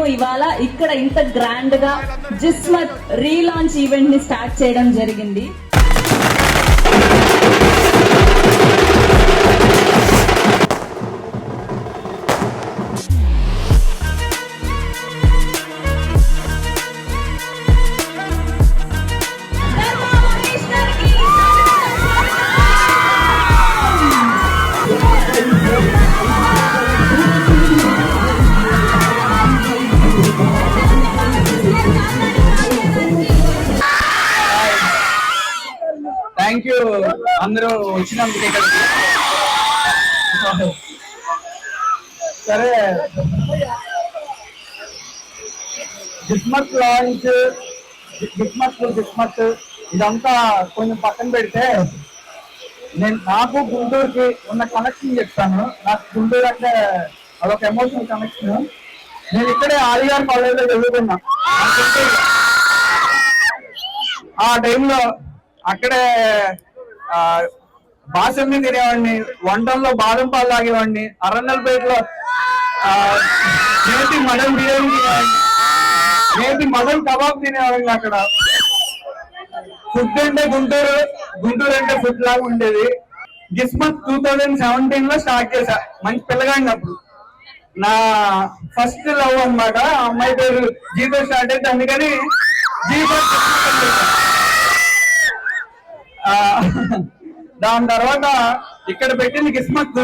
మేము ఇవాళ ఇక్కడ ఇంత గ్రాండ్ గా జిస్మత్ రీలాంచ్ ఈవెంట్ ని స్టార్ట్ చేయడం జరిగింది. థ్యాంక్ యూ అందరూ వచ్చినందుకు ఇక్కడికి. సరే, జిస్మత్ లాంచ్, జిస్మత్ ఇదంతా కొంచెం పక్కన పెడితే నాకు గుంటూరుకి ఉన్న కనెక్షన్ చెప్తాను. నాకు గుంటూరు అంటే అదొక ఎమోషనల్ కనెక్షన్. నేను ఇక్కడే ఆర్ఆర్ కాలేజ్లో చదువుకున్నా. ఆ టైంలో అక్కడే బాసమ్మి తినేవాడిని, వంటల్లో బాదం పాలు తాగేవాడిని, అరణ్యలపేటలో నేతి మటన్ బిర్యానీ తినేవాడిని, నేతి మటన్ కబాబ్ తినేవాడిని. అక్కడ ఫుడ్ అంటే గుంటూరు అంటే ఫుడ్ లాగా ఉండేది. జిస్మత్ 2017 స్టార్ట్ చేశా, మంచి పిల్లగాడిని. అప్పుడు నా ఫస్ట్ లవ్ అన్నమాట. అమ్మాయి పేరు జీతో స్టార్ట్ అయితే అందుకని జీతో. దాని తర్వాత ఇక్కడ పెట్టింది జిస్మత్.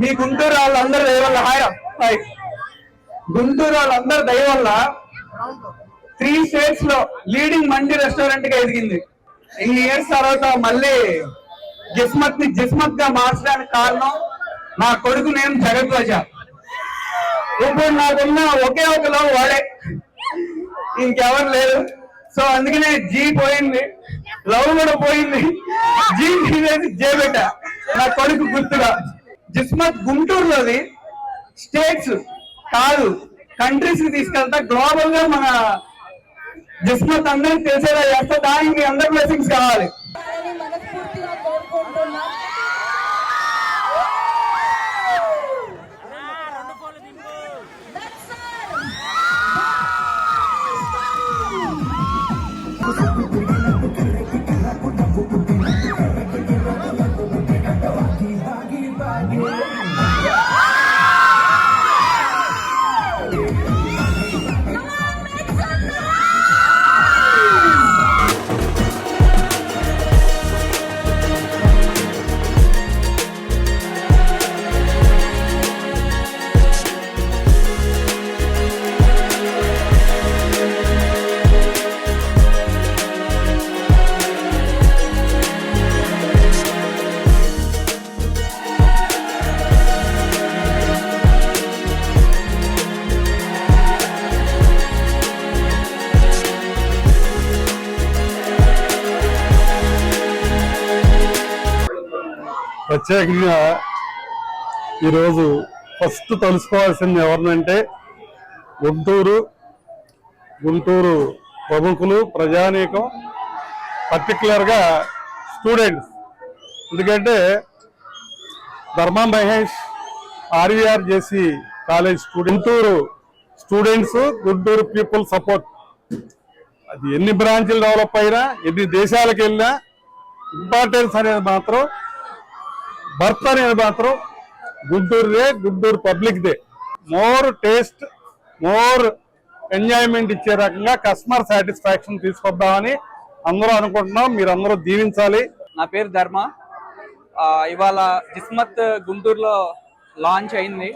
మీ గుంటూరు వాళ్ళందరూ దయ వల్ల, హాయ్, గుంటూరు వాళ్ళందరూ దయ వల్ల 3 స్టేట్స్ లో లీడింగ్ మండి రెస్టారెంట్ గా ఎదిగింది. ఇన్ని ఇయర్స్ తర్వాత మళ్ళీ జిస్మత్ గా మార్చడానికి కారణం నా కొడుకు నేమ్ జగద్వజ. ఇప్పుడు నాకున్న ఒకే ఒక లవ్ వాడే, ఇంకెవరు లేరు. సో అందుకనే జీ పోయింది, లవ్ కూడా పోయింది. జీ జేబెట నా కొడుకు గుర్తుగా. జిస్మత్ గుంటూరులోది స్టేట్స్ కాదు, కంట్రీస్ కి తీసుకెళ్తా. గ్లోబల్ గా మన జిస్మత్ అందరికి తెలిసేలా చేస్తా. దానికి అందరి బ్లెస్సింగ్స్ కావాలి. ప్రత్యేకంగా ఈరోజు ఫస్ట్ తెలుసుకోవాల్సింది ఎవరినంటే గుంటూరు ప్రముఖులు, ప్రజానీకం, పర్టికులర్గా స్టూడెంట్స్. ఎందుకంటే Dharma Mahesh RVR JC college Guntur students, Guntur people support. అది ఎన్ని బ్రాంచ్లు డెవలప్ అయినా, ఎన్ని దేశాలకు వెళ్ళినా ఇంపార్టెన్స్ అనేది మాత్రం, బర్త్ అనేది మాత్రం గుంటూరుదే, గుంటూరు పబ్లిక్దే. మోర్ టేస్ట్, మోర్ ఎంజాయ్మెంట్ ఇచ్చే రకంగా కస్టమర్ సాటిస్ఫాక్షన్ తీసుకొద్దామని అందరూ అనుకుంటున్నాం. మీరు అందరూ దీవించాలి. నా పేరు ధర్మ. ఇవాళ జిస్మత్ గుంటూరులో లాంచ్ అయింది.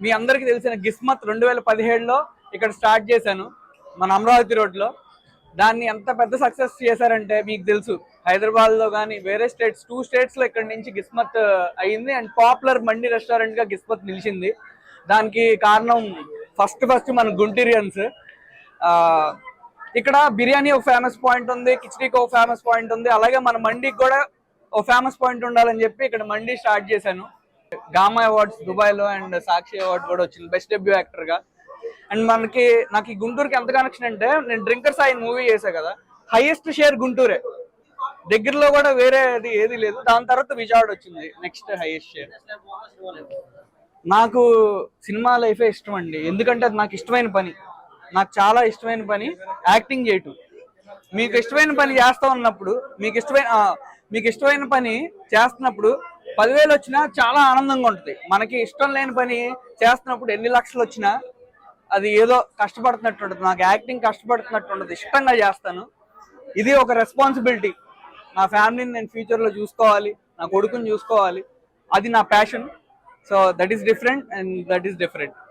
మీ అందరికీ తెలిసిన గిస్మత్ 2017లో ఇక్కడ స్టార్ట్ చేశాను, మన అమరావతి రోడ్లో. దాన్ని ఎంత పెద్ద సక్సెస్ చేశారంటే మీకు తెలుసు, హైదరాబాద్లో కానీ వేరే స్టేట్స్, 2 స్టేట్స్లో ఇక్కడ నుంచి గిస్మత్ అయింది. అండ్ పాపులర్ మండి రెస్టారెంట్గా గిస్మత్ నిలిచింది. దానికి కారణం ఫస్ట్ మన గుంటూరియన్స్. ఇక్కడ బిర్యానీ ఒక ఫేమస్ పాయింట్ ఉంది, కిచడీకి ఒక ఫేమస్ పాయింట్ ఉంది, అలాగే మన మండికి కూడా ఒక ఫేమస్ పాయింట్ ఉండాలని చెప్పి ఇక్కడ మండి స్టార్ట్ చేశాను. గామా అవార్డ్స్ దుబాయ్లో అండ్ సాక్షి అవార్డు కూడా వచ్చింది బెస్ట్ డెబ్యూ యాక్టర్గా. అండ్ నాకు ఈ గుంటూరుకి ఎంత కనెక్షన్ అంటే, నేను డ్రింకర్స్ ఆయన మూవీ చేశా కదా, హైయెస్ట్ షేర్ గుంటూరే, దగ్గరలో కూడా వేరే ఏది లేదు. దాని తర్వాత విజయవాడ వచ్చింది నెక్స్ట్ హైయెస్ట్ షేర్. నాకు సినిమా లైఫే ఇష్టం అండి, ఎందుకంటే అది నాకు ఇష్టమైన పని. నాకు చాలా ఇష్టమైన పని యాక్టింగ్ చేయటం. మీకు ఇష్టమైన పని చేస్తా ఉన్నప్పుడు మీకు ఇష్టమైన పని చేస్తున్నప్పుడు 10,000 వచ్చినా చాలా ఆనందంగా ఉంటుంది. మనకి ఇష్టం లేని పని చేస్తున్నప్పుడు ఎన్ని లక్షలు వచ్చినా అది ఏదో కష్టపడుతున్నట్టు ఉంటుంది. నాకు యాక్టింగ్ కష్టపడుతున్నట్టు ఉండదు, ఇష్టంగా చేస్తాను. ఇది ఒక రెస్పాన్సిబిలిటీ. నా ఫ్యామిలీని నేను ఫ్యూచర్లో చూసుకోవాలి, నా కొడుకుని చూసుకోవాలి, అది నా passion. So that is different and that is different.